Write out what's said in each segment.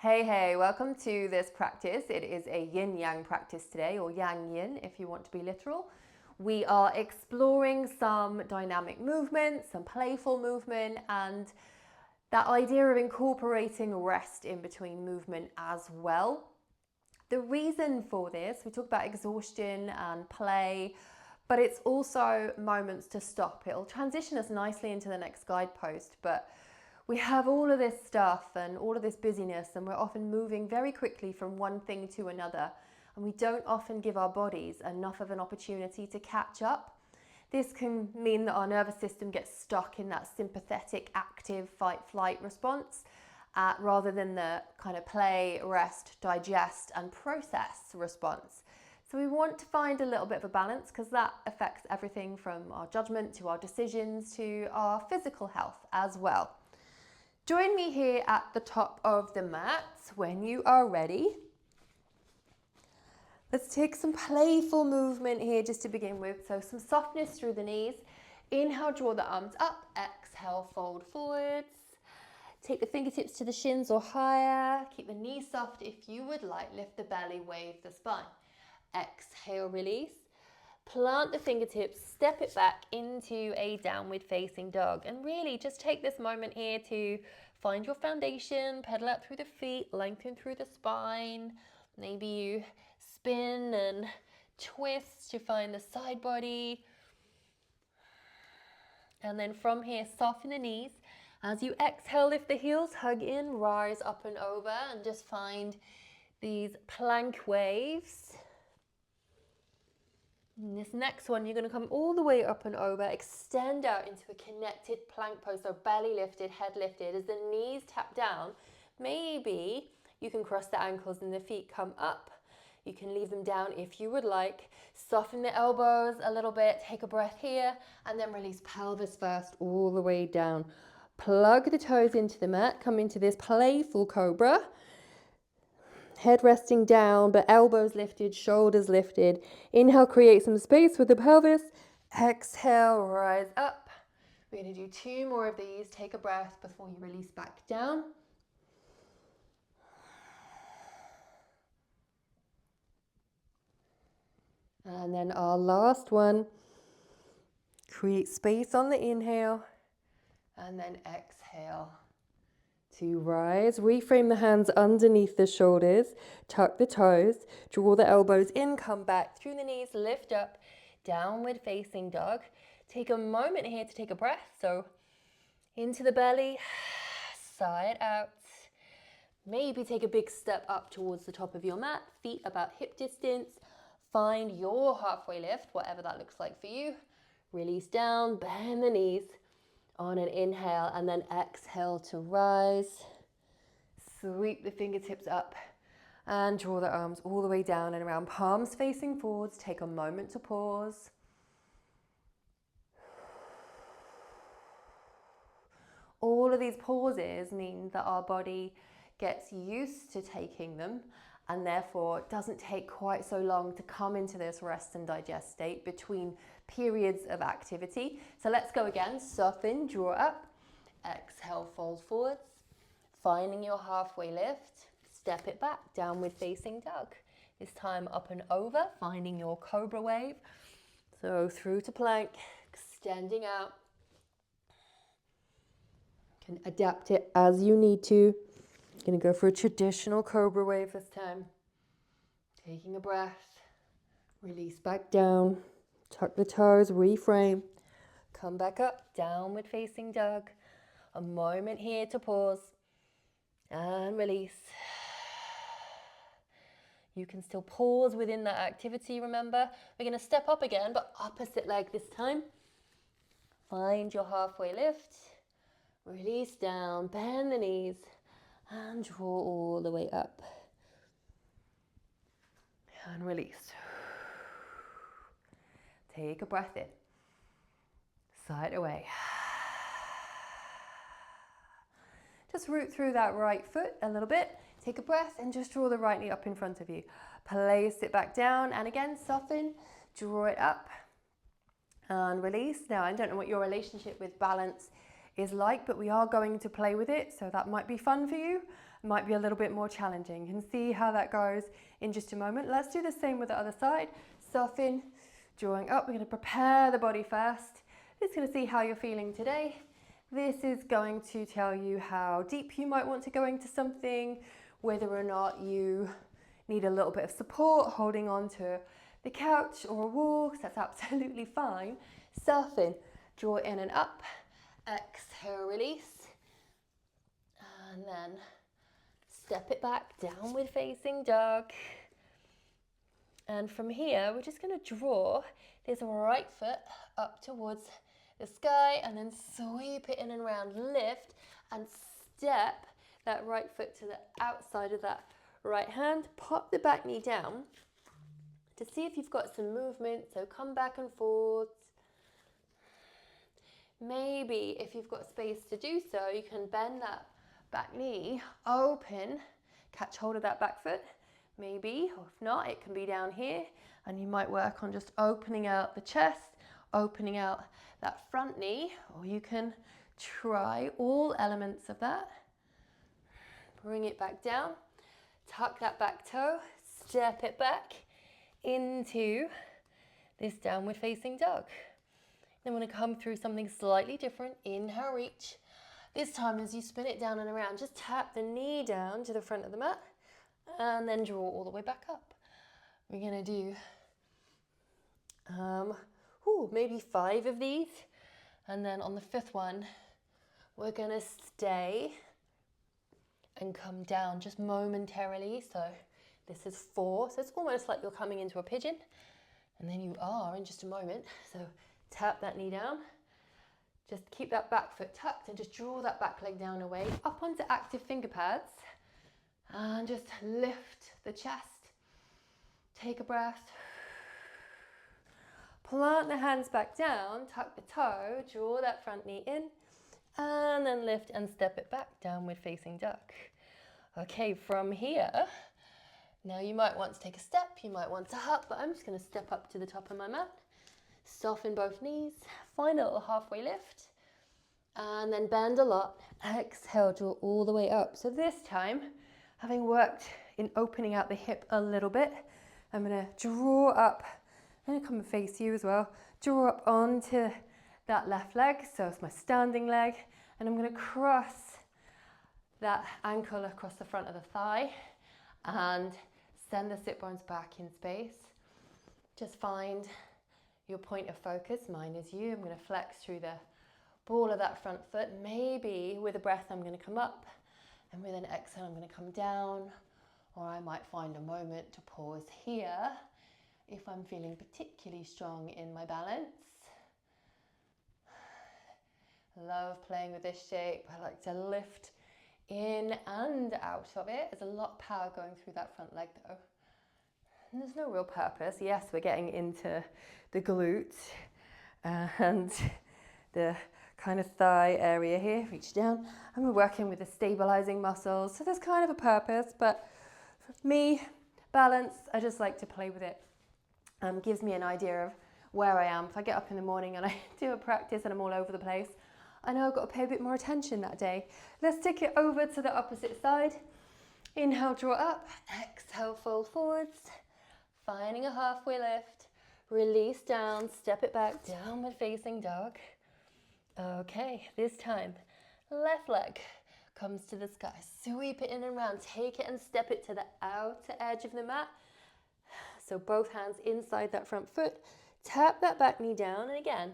Hey, welcome to this practice. It is a yin-yang practice today, or yang-yin if you want to be literal. We are exploring some dynamic movement, some playful movement, and that idea of incorporating rest in between movement as well. The reason for this, we talk about exhaustion and play, but it's also moments to stop. It'll transition us nicely into the next guidepost, but we have all of this stuff and all of this busyness, and we're often moving very quickly from one thing to another, and we don't often give our bodies enough of an opportunity to catch up. This can mean that our nervous system gets stuck in that sympathetic, active fight-flight response rather than the kind of play, rest, digest, and process response. So we want to find a little bit of a balance because that affects everything from our judgment to our decisions to our physical health as well. Join me here at the top of the mat when you are ready. Let's take some playful movement here just to begin with. So some softness through the knees. Inhale, draw the arms up. Exhale, fold forwards. Take the fingertips to the shins or higher. Keep the knees soft if you would like. Lift the belly, wave the spine. Exhale, release. Plant the fingertips, step it back into a downward facing dog. And really just take this moment here to find your foundation, pedal out through the feet, lengthen through the spine. Maybe you spin and twist to find the side body. And then from here, soften the knees. As you exhale, lift the heels, hug in, rise up and over, and just find these plank waves. In this next one, you're going to come all the way up and over, extend out into a connected plank pose, so belly lifted, head lifted. As the knees tap down, maybe you can cross the ankles and the feet come up. You can leave them down if you would like. Soften the elbows a little bit, take a breath here, and then release pelvis first all the way down. Plug the toes into the mat, come into this playful cobra. Head resting down, but elbows lifted, shoulders lifted. Inhale, create some space with the pelvis. Exhale, rise up. We're going to do 2 more of these. Take a breath before you release back down. And then our last one. Create space on the inhale. And then exhale to rise. Reframe the hands underneath the shoulders, tuck the toes, draw the elbows in, come back through the knees, lift up, downward facing dog. Take a moment here to take a breath. So into the belly, side out. Maybe take a big step up towards the top of your mat, feet about hip distance. Find your halfway lift, whatever that looks like for you. Release down, bend the knees. On an inhale and then exhale to rise. Sweep the fingertips up and draw the arms all the way down and around, palms facing forwards. Take a moment to pause. All of these pauses mean that our body gets used to taking them and therefore it doesn't take quite so long to come into this rest and digest state between periods of activity. So let's go again. Soften, draw up. Exhale, fold forwards. Finding your halfway lift. Step it back, downward facing dog. This time up and over, finding your cobra wave. So through to plank, extending out. You can adapt it as you need to. Going to go for a traditional cobra wave this time. Taking a breath. Release back down. Tuck the toes, reframe. Come back up, downward facing dog. A moment here to pause. And release. You can still pause within that activity, remember. We're going to step up again, but opposite leg this time. Find your halfway lift. Release down, bend the knees. And draw all the way up. And release. Take a breath in. Sigh it away. Just root through that right foot a little bit. Take a breath and just draw the right knee up in front of you. Place it back down and again soften. Draw it up and release. Now I don't know what your relationship with balance is like, but we are going to play with it, so that might be fun for you. might be a little bit more challenging. You can see how that goes in just a moment. Let's do the same with the other side. Soften, drawing up. We're going to prepare the body first. Just going to see how you're feeling today. This is going to tell you how deep you might want to go into something, whether or not you need a little bit of support holding on to the couch or a wall, 'cause that's absolutely fine. Soften, draw in and up. Exhale, release. And then step it back, downward facing dog. And from here, we're just going to draw this right foot up towards the sky and then sweep it in and around, lift and step that right foot to the outside of that right hand. Pop the back knee down to see if you've got some movement. So come back and forth. Maybe if you've got space to do so, you can bend that back knee, open, catch hold of that back foot. Maybe, or if not, it can be down here, and you might work on just opening out the chest, opening out that front knee, or you can try all elements of that. Bring it back down, tuck that back toe, step it back into this downward facing dog. Then we're going to come through something slightly different. Inhale, reach. This time as you spin it down and around, just tap the knee down to the front of the mat and then draw all the way back up. We're going to do maybe 5 of these. And then on the 5th one, we're going to stay and come down just momentarily. So this is 4. So it's almost like you're coming into a pigeon. And then you are in just a moment. So tap that knee down. Just keep that back foot tucked and just draw that back leg down away, up onto active finger pads. And just lift the chest. Take a breath. Plant the hands back down, tuck the toe, draw that front knee in, and then lift and step it back, downward facing dog. Okay, from here, now you might want to take a step, you might want to hop, but I'm just going to step up to the top of my mat. Soften both knees, find a little halfway lift, and then bend a lot. Exhale, draw all the way up. So this time, having worked in opening out the hip a little bit, I'm going to draw up. I'm going to come and face you as well. Draw up onto that left leg, so it's my standing leg, and I'm going to cross that ankle across the front of the thigh and send the sit bones back in space. Just find your point of focus. Mine is you. I'm going to flex through the ball of that front foot. Maybe with a breath I'm going to come up, and with an exhale I'm going to come down, or I might find a moment to pause here if I'm feeling particularly strong in my balance. Love playing with this shape. I like to lift in and out of it. There's a lot of power going through that front leg though. And there's no real purpose. Yes, we're getting into the glute and the kind of thigh area here. Reach down, and we're working with the stabilizing muscles. So there's kind of a purpose, but for me, balance, I just like to play with it. Gives me an idea of where I am. If I get up in the morning and I do a practice and I'm all over the place, I know I've got to pay a bit more attention that day. Let's take it over to the opposite side. Inhale, draw up. Exhale, fold forwards. Finding a halfway lift. Release down, step it back, downward facing dog. Okay, this time, left leg comes to the sky. Sweep it in and around. Take it and step it to the outer edge of the mat. So both hands inside that front foot. Tap that back knee down, and again,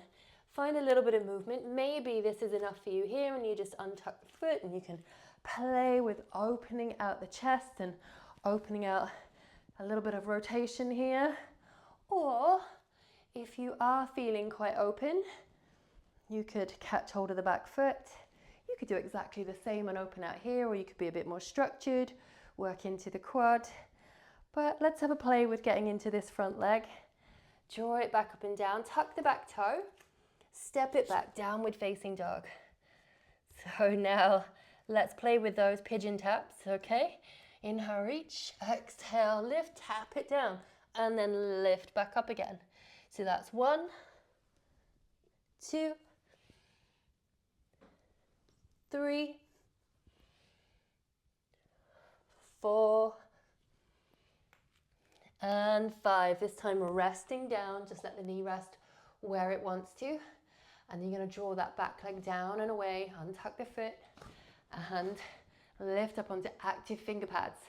find a little bit of movement. Maybe this is enough for you here, and you just untuck the foot, and you can play with opening out the chest and opening out a little bit of rotation here. Or if you are feeling quite open, you could catch hold of the back foot. You could do exactly the same and open out here, or you could be a bit more structured, work into the quad. But let's have a play with getting into this front leg. Draw it back up and down, tuck the back toe, step it back, downward facing dog. So now let's play with those pigeon taps, okay? Inhale, reach, exhale, lift, tap it down, and then lift back up again. So that's 1, 2, 3, 4, and 5. This time we're resting down, just let the knee rest where it wants to. And you're going to draw that back leg down and away, untuck the foot, and lift up onto active finger pads.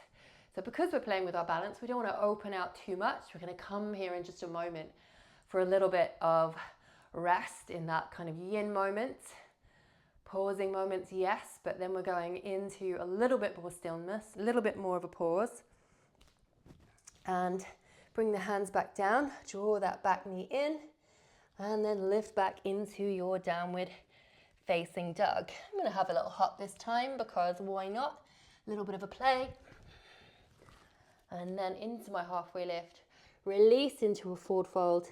So because we're playing with our balance, we don't want to open out too much. We're going to come here in just a moment for a little bit of rest in that kind of yin moment. Pausing moments, yes, but then we're going into a little bit more stillness, a little bit more of a pause. And bring the hands back down, draw that back knee in, and then lift back into your downward facing dog. I'm going to have a little hop this time because why not? A little bit of a play. And then into my halfway lift. Release into a forward fold.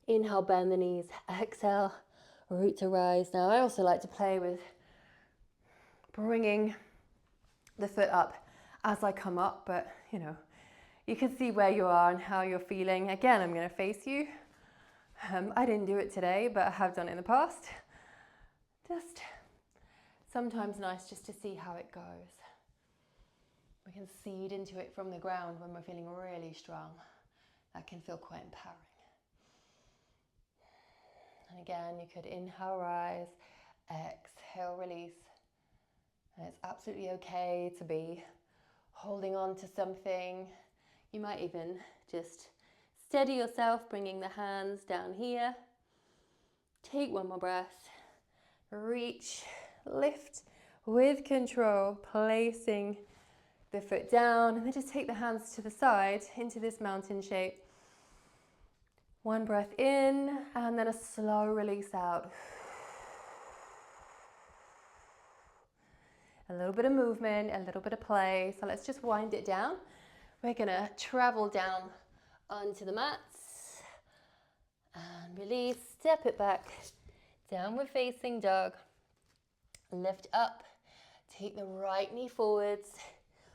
Inhale, bend the knees. Exhale, root to rise. Now I also like to play with bringing the foot up as I come up, but you know, you can see where you are and how you're feeling. Again, I'm going to face you. I didn't do it today, but I have done it in the past. Just sometimes nice just to see how it goes. We can seed into it from the ground when we're feeling really strong. That can feel quite empowering. And again, you could inhale, rise, exhale, release. And it's absolutely okay to be holding on to something. You might even just steady yourself, bringing the hands down here. Take one more breath. Reach, lift with control, placing the foot down, and then just take the hands to the side into this mountain shape. One breath in, and then a slow release out. A little bit of movement, a little bit of play. So let's just wind it down. We're gonna travel down onto the mats and release, step it back, downward facing dog. Lift up, take the right knee forwards.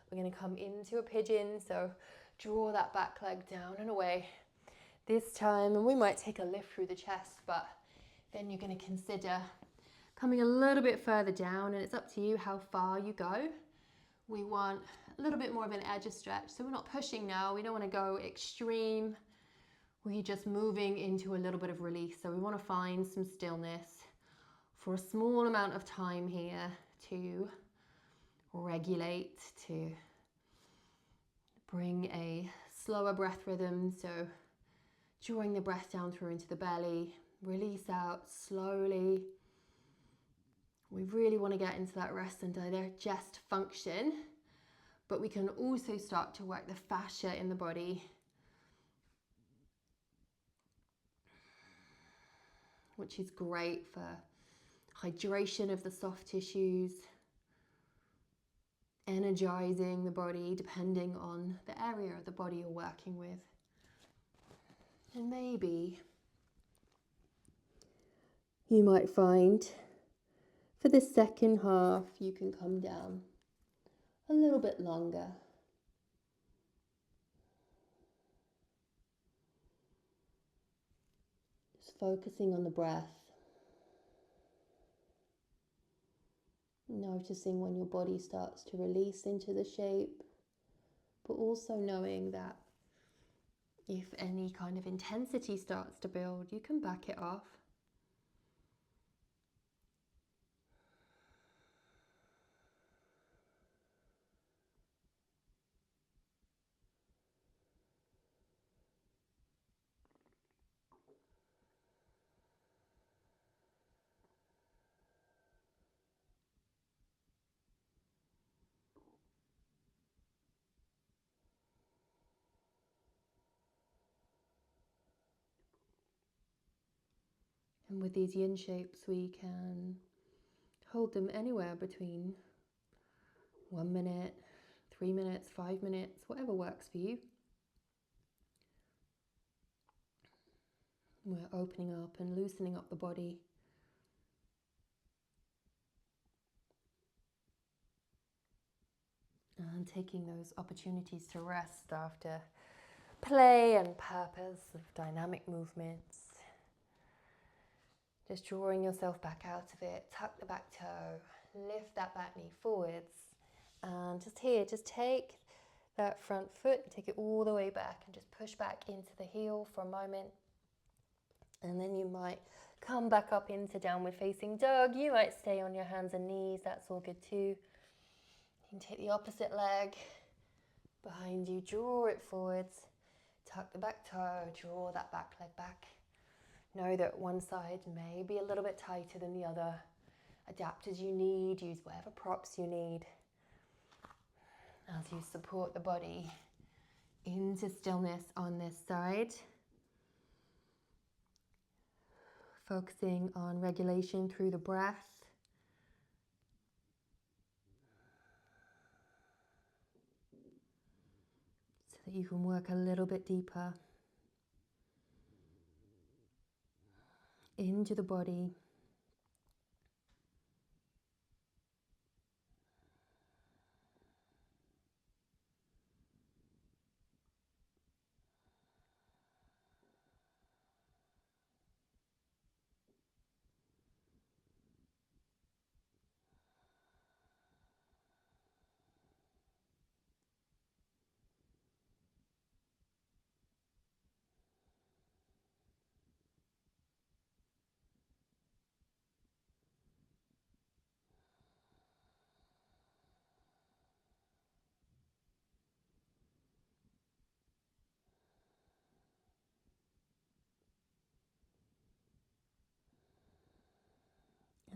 We're going to come into a pigeon, so draw that back leg down and away. This time, and we might take a lift through the chest, but then you're going to consider coming a little bit further down, and it's up to you how far you go. We want a little bit more of an edge of stretch, so we're not pushing now. We don't want to go extreme. We're just moving into a little bit of release, so we want to find some stillness for a small amount of time here to regulate, to bring a slower breath rhythm. So drawing the breath down through into the belly, release out slowly. We really want to get into that rest and digest function, but we can also start to work the fascia in the body, which is great for hydration of the soft tissues, energizing the body depending on the area of the body you're working with. And maybe you might find for the second half you can come down a little bit longer. Just focusing on the breath. Noticing when your body starts to release into the shape, but also knowing that if any kind of intensity starts to build, you can back it off. And with these yin shapes, we can hold them anywhere between 1 minute, 3 minutes, 5 minutes, whatever works for you. We're opening up and loosening up the body. And taking those opportunities to rest after play and purpose of dynamic movements. Just drawing yourself back out of it, tuck the back toe, lift that back knee forwards, and just here, just take that front foot, take it all the way back and just push back into the heel for a moment. And then you might come back up into downward facing dog. You might stay on your hands and knees, that's all good too. You can take the opposite leg behind you, draw it forwards, tuck the back toe, draw that back leg back. Know that one side may be a little bit tighter than the other. Adapt as you need, use whatever props you need as you support the body into stillness on this side. Focusing on regulation through the breath. So that you can work a little bit deeper into the body.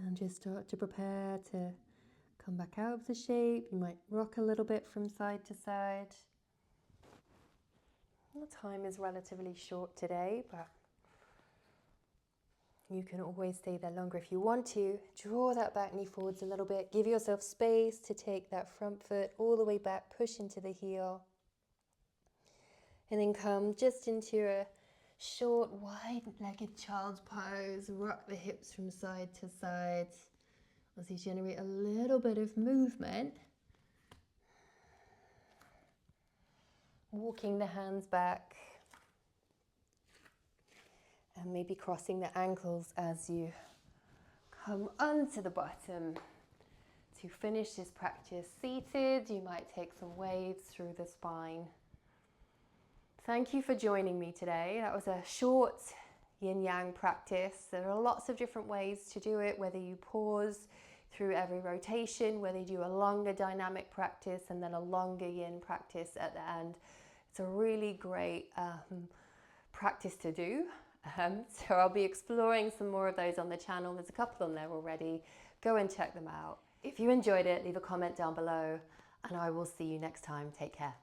And just start to prepare to come back out of the shape. You might rock a little bit from side to side. The time is relatively short today, but you can always stay there longer if you want to. Draw that back knee forwards a little bit. Give yourself space to take that front foot all the way back, push into the heel. And then come just into a short, wide-legged child's pose. Rock the hips from side to side as you generate a little bit of movement. Walking the hands back and maybe crossing the ankles as you come onto the bottom. To finish this practice seated, you might take some waves through the spine. Thank you for joining me today. That was a short yin-yang practice. There are lots of different ways to do it, whether you pause through every rotation, whether you do a longer dynamic practice and then a longer yin practice at the end. It's a really great practice to do. So I'll be exploring some more of those on the channel. There's a couple on there already. Go and check them out. If you enjoyed it, leave a comment down below and I will see you next time. Take care.